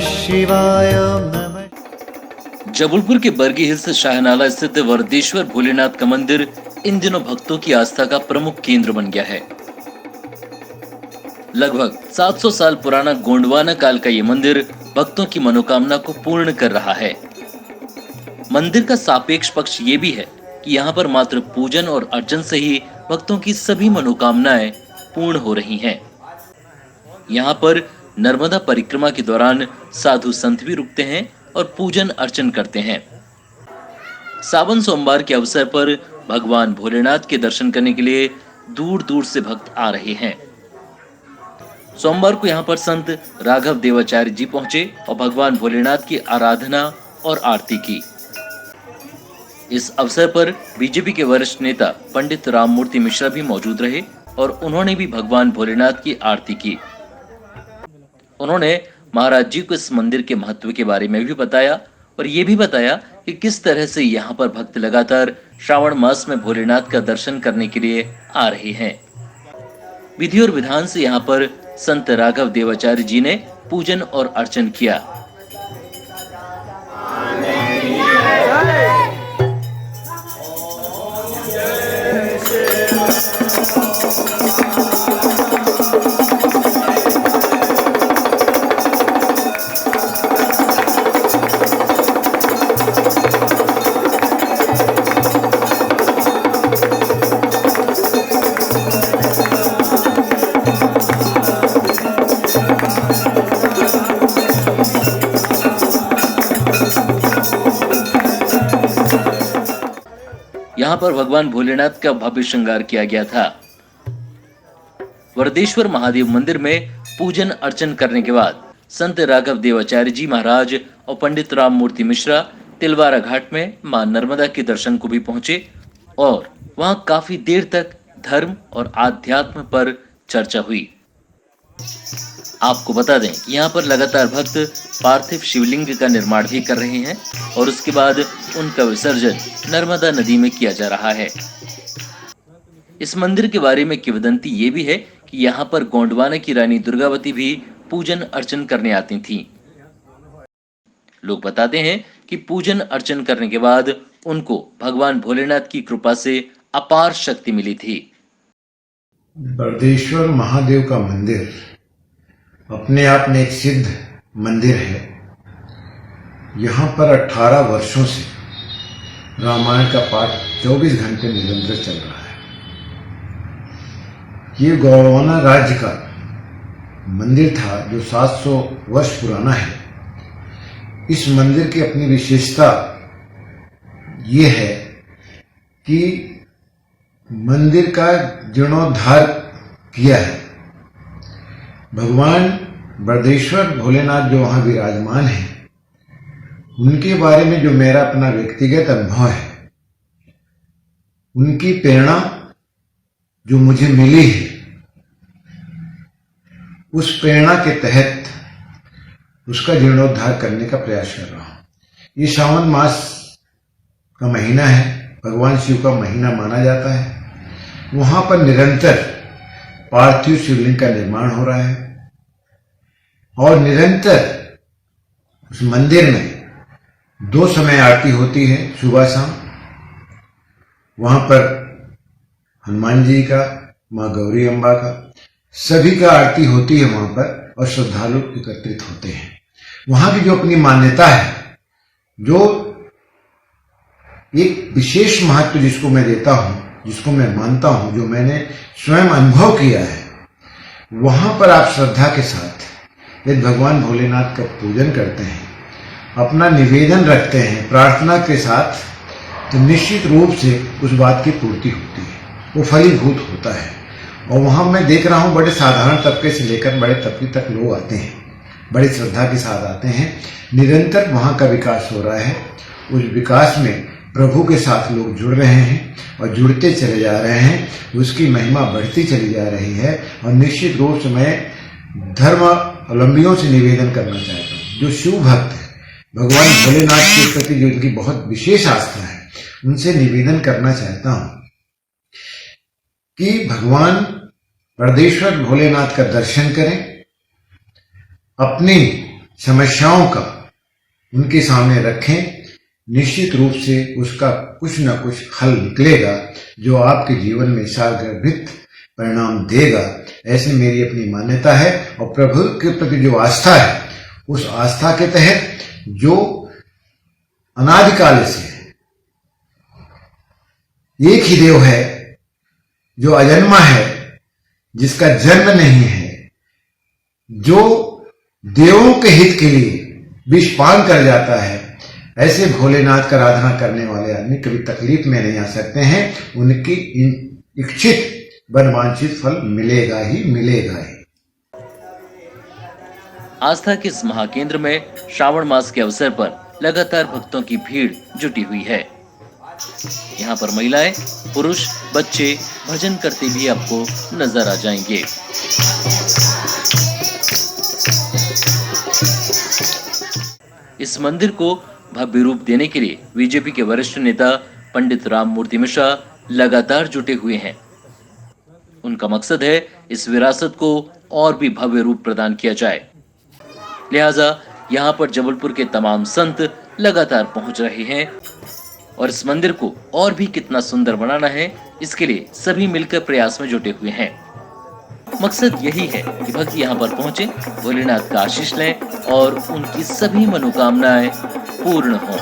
शिवाय ओम नमः। जबलपुर के बरगी हिल्स शाहनाला स्थित वरदेश्वर भोलेनाथ का मंदिर इन दिनों भक्तों की आस्था का प्रमुख केंद्र बन गया है। लगभग 700 साल पुराना गोंडवाना काल का ये मंदिर भक्तों की मनोकामना को पूर्ण कर रहा है। मंदिर का सापेक्ष पक्ष ये भी है कि यहाँ पर मात्र पूजन और अर्चन से ही भक्तों की सभी मनोकामनाएं पूर्ण हो रही हैं। यहाँ पर नर्मदा परिक्रमा के दौरान साधु संत भी रुकते हैं और पूजन अर्चन करते हैं। सावन सोमवार के अवसर पर भगवान भोलेनाथ के दर्शन करने के लिए दूर दूर से भक्त आ रहे हैं। सोमवार को यहाँ पर संत राघव देवाचार्य जी पहुंचे और भगवान भोलेनाथ की आराधना और आरती की। इस अवसर पर बीजेपी के वरिष्ठ नेता पंडित राममूर्ति मिश्रा भी मौजूद रहे और उन्होंने भी भगवान भोलेनाथ की आरती की। उन्होंने महाराज जी को इस मंदिर के महत्व के बारे में भी बताया और ये भी बताया कि किस तरह से यहाँ पर भक्त लगातार श्रावण मास में भोलेनाथ का दर्शन करने के लिए आ रहे हैं। विधि और विधान से यहाँ पर संत राघव देवाचार्य जी ने पूजन और अर्चन किया। यहाँ पर भगवान भोलेनाथ का भव्य श्रृंगार किया गया था। वरदेश्वर महादेव मंदिर में पूजन अर्चन करने के बाद संत राघव देवाचार्य जी महाराज और पंडित राममूर्ति मिश्रा तिलवारा घाट में मां नर्मदा के दर्शन को भी पहुंचे और वहां काफी देर तक धर्म और आध्यात्म पर चर्चा हुई। आपको बता दें कि यहाँ पर लगातार भक्त पार्थिव शिवलिंग का निर्माण भी कर रहे हैं और उसके बाद उनका विसर्जन नर्मदा नदी में किया जा रहा है। इस मंदिर के बारे में किंवदंती ये भी है कि यहाँ पर गोंडवाना की रानी दुर्गावती भी पूजन अर्चन करने आती थीं। लोग बताते हैं कि पूजन अर्चन करने के बाद उनको भगवान भोलेनाथ की कृपा से अपार शक्ति मिली थी। वरदेश्वर महादेव का मंदिर अपने आप में एक सिद्ध मंदिर है। यहाँ पर 18 वर्षों से रामायण का पाठ 24 घंटे निरंतर चल रहा है। ये गोंडवाना राज्य का मंदिर था जो 700 वर्ष पुराना है। इस मंदिर की अपनी विशेषता ये है कि मंदिर का जीर्णोद्धार किया है। भगवान वरदेश्वर भोलेनाथ जो वहां विराजमान है, उनके बारे में जो मेरा अपना व्यक्तिगत अनुभव है, उनकी प्रेरणा जो मुझे मिली है, उस प्रेरणा के तहत उसका जीर्णोद्धार करने का प्रयास कर रहा हूं। ये श्रावण मास का महीना है, भगवान शिव का महीना माना जाता है। वहां पर निरंतर पार्थिव शिवलिंग का निर्माण हो रहा है और निरंतर उस मंदिर में 2 समय आरती होती है, सुबह शाम। वहां पर हनुमान जी का, मां गौरी अम्बा का, सभी का आरती होती है वहां पर और श्रद्धालु एकत्रित होते हैं। वहां की जो अपनी मान्यता है, जो एक विशेष महत्व जिसको मैं देता हूं, जिसको मैं मानता हूं, जो मैंने स्वयं अनुभव किया है, वहां पर आप श्रद्धा के साथ यदि भगवान भोलेनाथ का पूजन करते हैं, अपना निवेदन रखते हैं प्रार्थना के साथ, तो निश्चित रूप से उस बात की पूर्ति होती है, वो फलीभूत होता है। और वहां मैं देख रहा हूं बड़े साधारण तबके से लेकर बड़े तबके तक लोग आते हैं, बड़ी श्रद्धा के साथ आते हैं। निरंतर वहां का विकास हो रहा है। उस विकास में प्रभु के साथ लोग जुड़ रहे हैं और जुड़ते चले जा रहे हैं। उसकी महिमा बढ़ती चली जा रही है। और निश्चित रूप से मैं धर्मावलंबियों से निवेदन करना चाहता हूँ, जो शिव भक्त है, भगवान भोलेनाथ के प्रति जो उनकी बहुत विशेष आस्था है, उनसे निवेदन करना चाहता हूँ कि भगवान वरदेश्वर भोलेनाथ का दर्शन करें, अपनी समस्याओं का उनके सामने रखें, निश्चित रूप से उसका कुछ न कुछ हल निकलेगा जो आपके जीवन में सारगर्भित परिणाम देगा। ऐसी मेरी अपनी मान्यता है और प्रभु के प्रति जो आस्था है, उस आस्था के तहत जो अनादिकाल से एक ही देव है, जो अजन्मा है, जिसका जन्म नहीं है, जो देवों के हित के लिए विष पान कर जाता है, ऐसे भोलेनाथ का आराधना करने वाले आदमी कभी तकलीफ में नहीं आ सकते हैं। उनकी इच्छित मनवांछित फल मिलेगा ही मिलेगा ही। आस्था के इस महाकेंद्र में श्रावण मास के अवसर पर लगातार भक्तों की भीड़ जुटी हुई है। यहाँ पर महिलाएं, पुरुष, बच्चे भजन करते भी आपको नजर आ जाएंगे। इस मंदिर को भव्य रूप देने के लिए बीजेपी के वरिष्ठ नेता पंडित राममूर्ति मिश्रा लगातार जुटे हुए हैं। उनका मकसद है इस विरासत को और भी भव्य रूप प्रदान किया जाए। लिहाजा यहाँ पर जबलपुर के तमाम संत लगातार पहुंच रहे हैं और इस मंदिर को और भी कितना सुंदर बनाना है, इसके लिए सभी मिलकर प्रयास में जुटे हुए हैं। मकसद यही है कि भक्त यहाँ पर पहुंचे, भोलेनाथ का आशीष लें और उनकी सभी मनोकामनाएं पूर्ण हों।